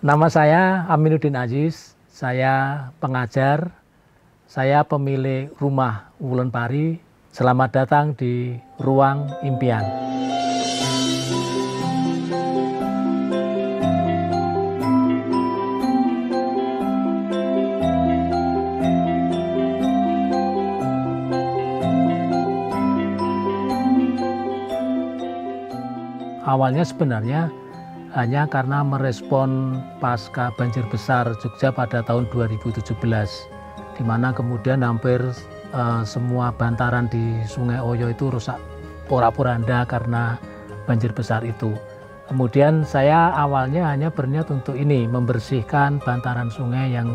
Nama saya Aminuddin Aziz, saya pengajar, saya pemilik rumah Wulan Pari. Selamat datang di Ruang Impian. Awalnya sebenarnya hanya karena merespon pasca banjir besar Jogja pada tahun 2017, di mana kemudian hampir semua bantaran di Sungai Oyo itu rusak porak-poranda karena banjir besar itu. Kemudian saya awalnya hanya berniat untuk ini, membersihkan bantaran sungai yang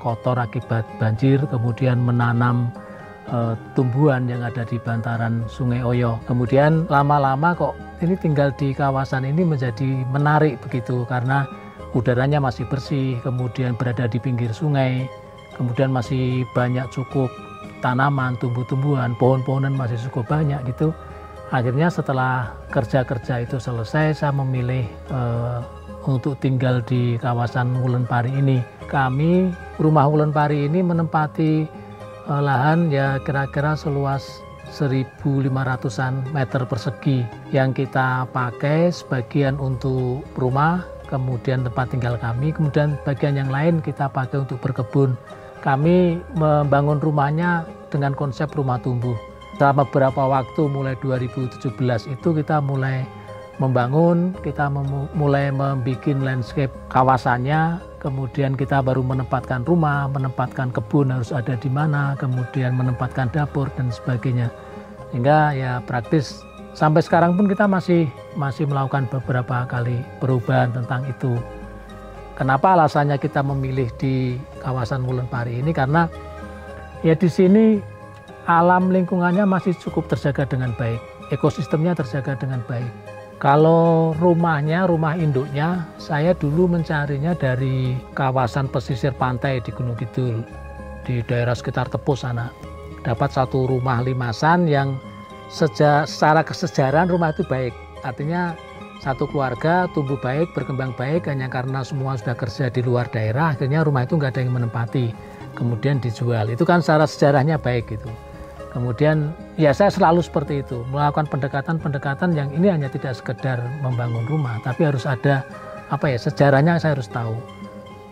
kotor akibat banjir, kemudian menanam tumbuhan yang ada di bantaran Sungai Oyo. Kemudian lama-lama kok ini tinggal di kawasan ini menjadi menarik begitu, karena udaranya masih bersih, kemudian berada di pinggir sungai, kemudian masih banyak cukup tanaman, tumbuh-tumbuhan, pohon-pohonan masih cukup banyak gitu. Akhirnya setelah kerja-kerja itu selesai, saya memilih untuk tinggal di kawasan Wulan Pari ini. Kami, rumah Wulan Pari ini menempati lahan ya kira-kira seluas 1.500-an meter persegi yang kita pakai sebagian untuk rumah, kemudian tempat tinggal kami, kemudian bagian yang lain kita pakai untuk berkebun. Kami membangun rumahnya dengan konsep rumah tumbuh. Selama beberapa waktu mulai 2017 itu kita mulai membangun, kita mulai membuat landscape kawasannya, kemudian kita baru menempatkan rumah, menempatkan kebun harus ada di mana, kemudian menempatkan dapur dan sebagainya. Sehingga ya praktis sampai sekarang pun kita masih melakukan beberapa kali perubahan tentang itu. Kenapa alasannya kita memilih di kawasan Wulan Pari ini? Karena ya di sini alam lingkungannya masih cukup terjaga dengan baik, ekosistemnya terjaga dengan baik. Kalau rumah induknya, saya dulu mencarinya dari kawasan pesisir pantai di Gunung Kidul, di daerah sekitar Tepus sana. Dapat satu rumah limasan yang secara kesejarahan rumah itu baik. Artinya satu keluarga tumbuh baik, berkembang baik, hanya karena semua sudah kerja di luar daerah, akhirnya rumah itu nggak ada yang menempati. Kemudian dijual, itu kan secara sejarahnya baik gitu. Kemudian ya saya selalu seperti itu, melakukan pendekatan-pendekatan yang ini hanya tidak sekedar membangun rumah, tapi harus ada sejarahnya saya harus tahu.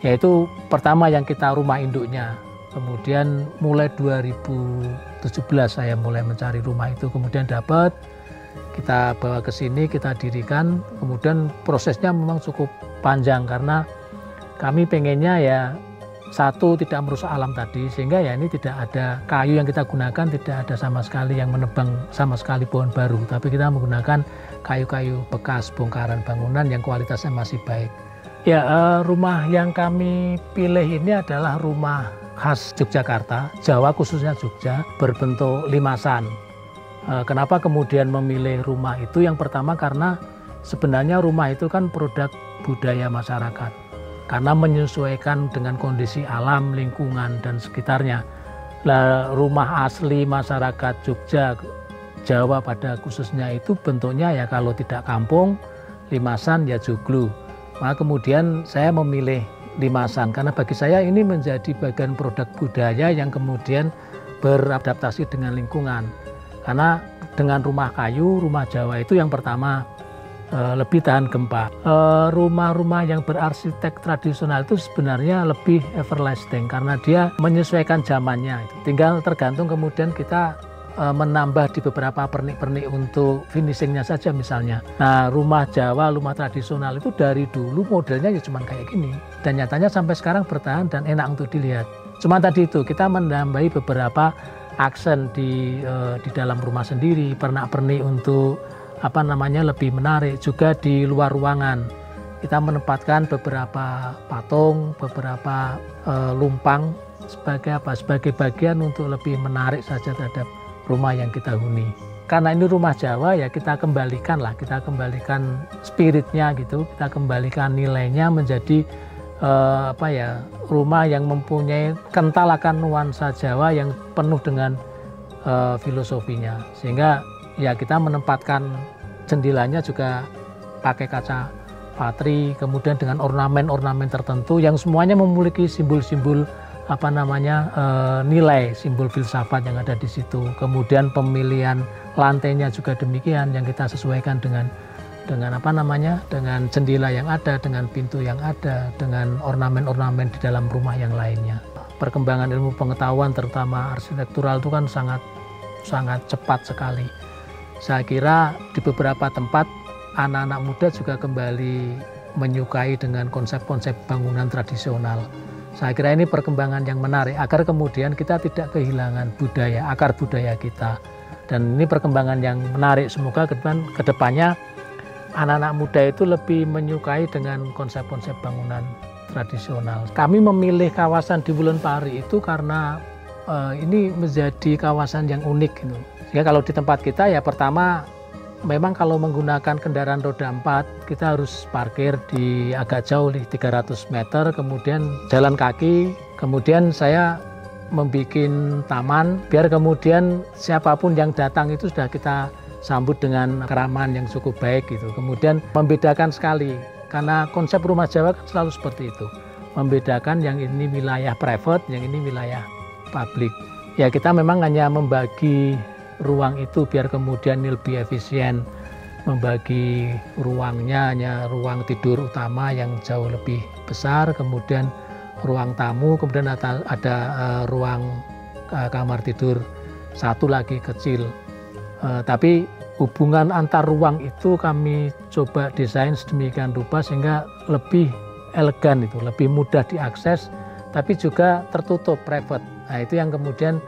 Yaitu pertama yang kita rumah induknya, kemudian mulai 2017 saya mulai mencari rumah itu, kemudian dapat, kita bawa ke sini, kita dirikan, kemudian prosesnya memang cukup panjang karena kami pengennya ya satu, tidak merusak alam tadi, sehingga ya ini tidak ada kayu yang kita gunakan, tidak ada sama sekali yang menebang sama sekali pohon baru, tapi kita menggunakan kayu-kayu bekas bongkaran bangunan yang kualitasnya masih baik. Ya, rumah yang kami pilih ini adalah rumah khas Yogyakarta, Jawa khususnya Jogja, berbentuk limasan. Kenapa kemudian memilih rumah itu? Yang pertama karena sebenarnya rumah itu kan produk budaya masyarakat. Karena menyesuaikan dengan kondisi alam, lingkungan, dan sekitarnya. Nah, rumah asli masyarakat Jogja, Jawa pada khususnya itu bentuknya ya kalau tidak kampung, limasan ya joglo. Maka kemudian saya memilih limasan, karena bagi saya ini menjadi bagian produk budaya yang kemudian beradaptasi dengan lingkungan. Karena dengan rumah kayu, rumah Jawa itu yang pertama lebih tahan gempa. Rumah-rumah yang berarsitek tradisional itu sebenarnya lebih everlasting karena dia menyesuaikan zamannya. Tinggal tergantung kemudian kita menambah di beberapa pernik-pernik untuk finishingnya saja misalnya. Nah, rumah Jawa, rumah tradisional itu dari dulu modelnya ya cuma kayak gini. Dan nyatanya sampai sekarang bertahan dan enak untuk dilihat. Cuma tadi itu kita menambahi beberapa aksen di dalam rumah sendiri, pernak-pernik untuk lebih menarik. Juga di luar ruangan kita menempatkan beberapa patung, beberapa lumpang sebagai bagian untuk lebih menarik saja terhadap rumah yang kita huni. Karena ini rumah Jawa ya kita kembalikan spiritnya gitu, kita kembalikan nilainya menjadi rumah yang mempunyai kental akan nuansa Jawa yang penuh dengan filosofinya, sehingga ya kita menempatkan jendelanya juga pakai kaca patri, kemudian dengan ornamen-ornamen tertentu yang semuanya memiliki simbol-simbol nilai, simbol filsafat yang ada di situ. Kemudian pemilihan lantainya juga demikian yang kita sesuaikan dengan dengan jendela yang ada, dengan pintu yang ada, dengan ornamen-ornamen di dalam rumah yang lainnya. Perkembangan ilmu pengetahuan terutama arsitektural itu kan sangat cepat sekali. Saya kira di beberapa tempat anak-anak muda juga kembali menyukai dengan konsep-konsep bangunan tradisional. Saya kira ini perkembangan yang menarik agar kemudian kita tidak kehilangan budaya, akar budaya kita. Dan ini perkembangan yang menarik, semoga ke depannya anak-anak muda itu lebih menyukai dengan konsep-konsep bangunan tradisional. Kami memilih kawasan di Wulenpari itu karena ini menjadi kawasan yang unik gitu. Sehingga kalau di tempat kita ya pertama memang kalau menggunakan kendaraan roda 4 kita harus parkir di agak jauh 300 meter, kemudian jalan kaki, kemudian saya membuat taman biar kemudian siapapun yang datang itu sudah kita sambut dengan keramaan yang cukup baik gitu. Kemudian membedakan sekali karena konsep rumah Jawa kan selalu seperti itu. Membedakan yang ini wilayah private, yang ini wilayah publik. Ya kita memang hanya membagi ruang itu biar kemudian lebih efisien. Membagi ruangnya hanya ruang tidur utama yang jauh lebih besar, kemudian ruang tamu, kemudian ada ruang kamar tidur satu lagi kecil. Tapi hubungan antar ruang itu kami coba desain sedemikian rupa sehingga lebih elegan itu, lebih mudah diakses, tapi juga tertutup, private. Nah itu yang kemudian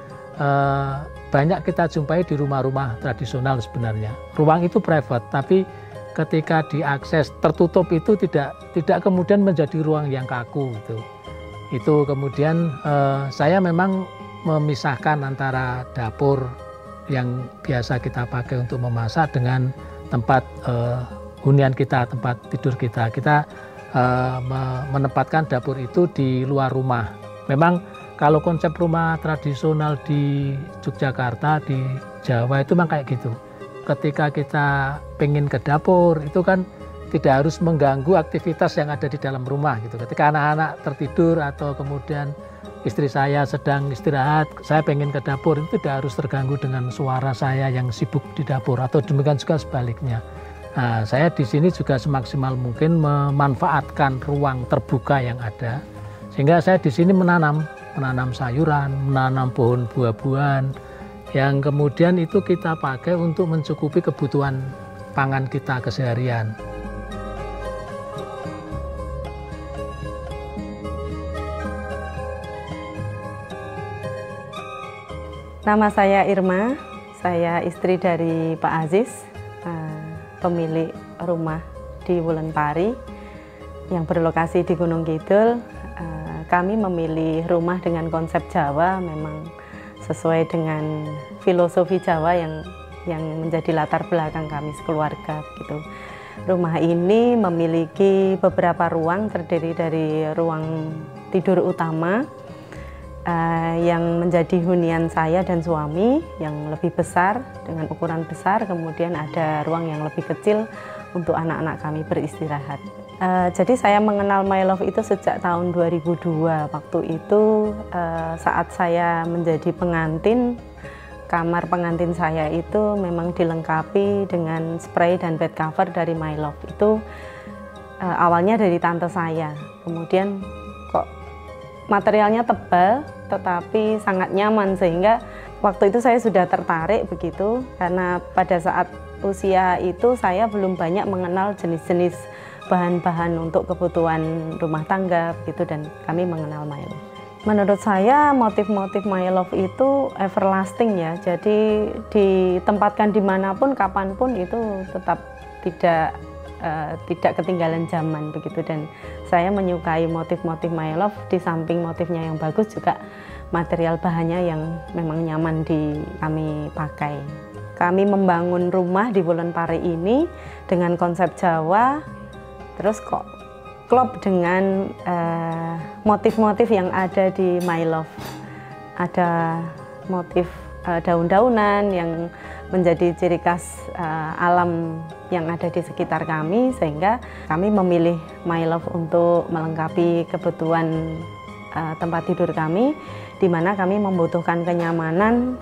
banyak kita jumpai di rumah-rumah tradisional sebenarnya. Ruang itu private, tapi ketika diakses tertutup itu tidak kemudian menjadi ruang yang kaku gitu. Itu kemudian saya memang memisahkan antara dapur yang biasa kita pakai untuk memasak dengan tempat hunian kita, tempat tidur kita. Kita menempatkan dapur itu di luar rumah. Memang kalau konsep rumah tradisional di Yogyakarta, di Jawa itu memang kayak gitu. Ketika kita pengen ke dapur itu kan tidak harus mengganggu aktivitas yang ada di dalam rumah gitu. Ketika anak-anak tertidur atau kemudian istri saya sedang istirahat, saya pengen ke dapur, itu tidak harus terganggu dengan suara saya yang sibuk di dapur, atau demikian juga sebaliknya. Nah, saya di sini juga semaksimal mungkin memanfaatkan ruang terbuka yang ada, sehingga saya di sini menanam sayuran, menanam pohon buah-buahan, yang kemudian itu kita pakai untuk mencukupi kebutuhan pangan kita keseharian. Nama saya Irma, saya istri dari Pak Aziz, pemilik rumah di Wulenpari yang berlokasi di Gunung Kidul. Kami memilih rumah dengan konsep Jawa, memang sesuai dengan filosofi Jawa yang menjadi latar belakang kami sekeluarga gitu. Rumah ini memiliki beberapa ruang, terdiri dari ruang tidur utama yang menjadi hunian saya dan suami yang lebih besar, dengan ukuran besar, kemudian ada ruang yang lebih kecil untuk anak-anak kami beristirahat. Jadi saya mengenal My Love itu sejak tahun 2002. Waktu itu saat saya menjadi pengantin, kamar pengantin saya itu memang dilengkapi dengan spray dan bed cover dari My Love. Itu awalnya dari tante saya, kemudian kok materialnya tebal tetapi sangat nyaman, sehingga waktu itu saya sudah tertarik begitu, karena pada saat usia itu saya belum banyak mengenal jenis-jenis bahan-bahan untuk kebutuhan rumah tangga begitu, dan kami mengenal My Love. Menurut saya motif-motif My Love itu everlasting ya, jadi ditempatkan dimanapun, kapanpun itu tetap tidak ketinggalan zaman begitu, dan saya menyukai motif-motif My Love. Di samping motifnya yang bagus, juga material bahannya yang memang nyaman kami pakai. Kami membangun rumah di Wulenpari ini dengan konsep Jawa, terus kok klop dengan motif-motif yang ada di My Love. Ada motif daun-daunan yang menjadi ciri khas alam yang ada di sekitar kami, sehingga kami memilih My Love untuk melengkapi kebutuhan tempat tidur kami, di mana kami membutuhkan kenyamanan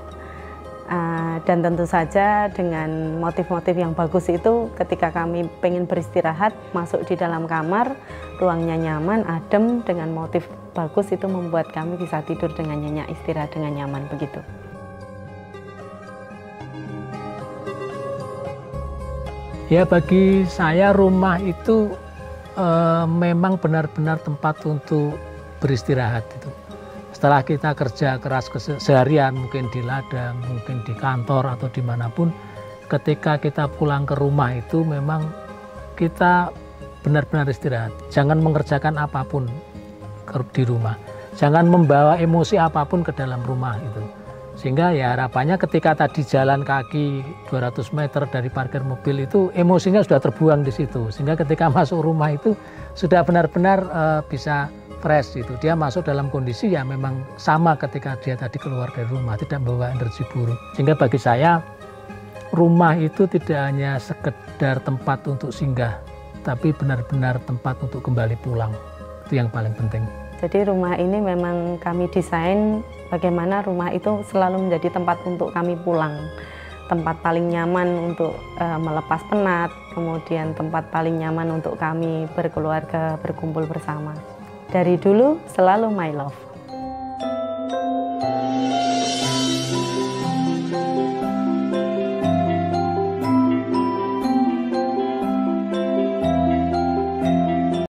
dan tentu saja dengan motif-motif yang bagus itu. Ketika kami pengen beristirahat, masuk di dalam kamar, ruangnya nyaman, adem, dengan motif bagus itu membuat kami bisa tidur dengan nyenyak, istirahat dengan nyaman begitu. Ya, bagi saya rumah itu memang benar-benar tempat untuk beristirahat itu. Setelah kita kerja keras seharian, mungkin di ladang, mungkin di kantor atau dimanapun, ketika kita pulang ke rumah itu memang kita benar-benar istirahat. Jangan mengerjakan apapun di rumah, jangan membawa emosi apapun ke dalam rumah itu. Sehingga ya harapannya ketika tadi jalan kaki 200 meter dari parkir mobil itu emosinya sudah terbuang di situ. Sehingga ketika masuk rumah itu sudah benar-benar bisa fresh gitu. Dia masuk dalam kondisi ya memang sama ketika dia tadi keluar dari rumah, tidak membawa energi buruk. Sehingga bagi saya rumah itu tidak hanya sekedar tempat untuk singgah, tapi benar-benar tempat untuk kembali pulang. Itu yang paling penting. Jadi rumah ini memang kami desain bagaimana rumah itu selalu menjadi tempat untuk kami pulang. Tempat paling nyaman untuk melepas penat, kemudian tempat paling nyaman untuk kami berkeluarga, berkumpul bersama. Dari dulu selalu My Love.